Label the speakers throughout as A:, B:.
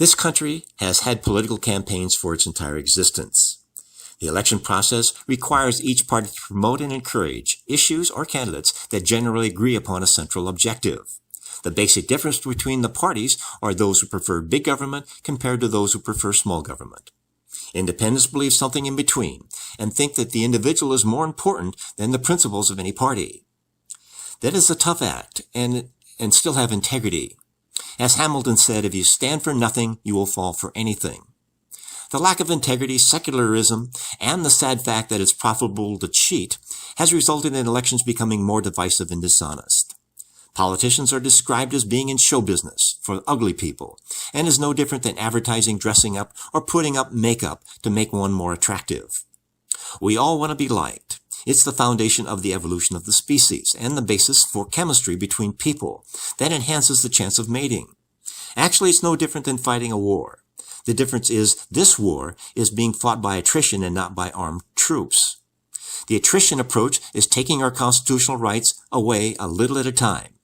A: This country has had political campaigns for its entire existence. The election process requires each party to promote and encourage issues or candidates that generally agree upon a central objective. The basic difference between the parties are those who prefer big government compared to those who prefer small government. Independents believe something in between and think that the individual is more important than the principles of any party. That is a tough act and still have integrity. As Hamilton said, if you stand for nothing, you will fall for anything. The lack of integrity, secularism, and the sad fact that it's profitable to cheat has resulted in elections becoming more divisive and dishonest. Politicians are described as being in show business for ugly people, and is no different than advertising dressing up or putting up makeup to make one more attractive. We all want to be liked. It's the foundation of the evolution of the species and the basis for chemistry between people that enhances the chance of mating. Actually, it's no different than fighting a war. The difference is this war is being fought by attrition and not by armed troops. The attrition approach is taking our constitutional rights away a little at a time.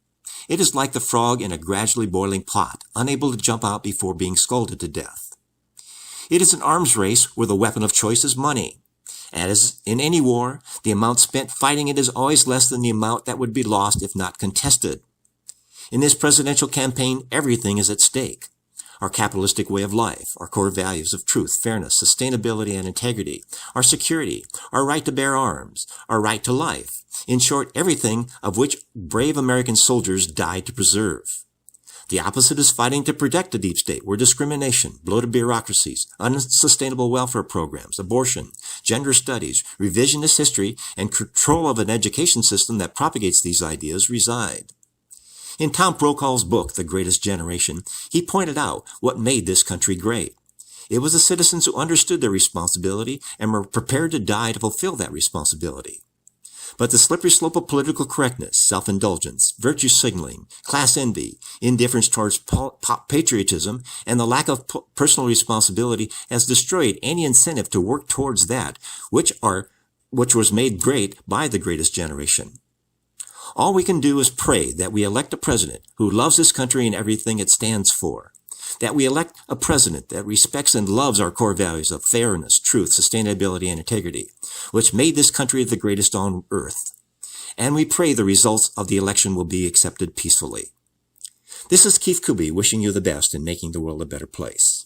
A: It is like the frog in a gradually boiling pot, unable to jump out before being scalded to death. It is an arms race where the weapon of choice is money. As in any war, the amount spent fighting it is always less than the amount that would be lost if not contested. In this presidential campaign, everything is at stake. Our capitalistic way of life, our core values of truth, fairness, sustainability, and integrity, our security, our right to bear arms, our right to life. In short, everything of which brave American soldiers died to preserve. The opposite is fighting to protect the deep state, where discrimination, bloated bureaucracies, unsustainable welfare programs, abortion, gender studies, revisionist history, and control of an education system that propagates these ideas reside. In Tom Brokaw's book, The Greatest Generation, he pointed out what made this country great. It was the citizens who understood their responsibility and were prepared to die to fulfill that responsibility. But the slippery slope of political correctness, self-indulgence, virtue signaling, class envy, indifference towards patriotism, and the lack of personal responsibility has destroyed any incentive to work towards that which was made great by the greatest generation. All we can do is pray that we elect a president who loves this country and everything it stands for. That we elect a president that respects and loves our core values of fairness, truth, sustainability, and integrity, which made this country the greatest on earth. And we pray the results of the election will be accepted peacefully. This is Keith Kuby wishing you the best in making the world a better place.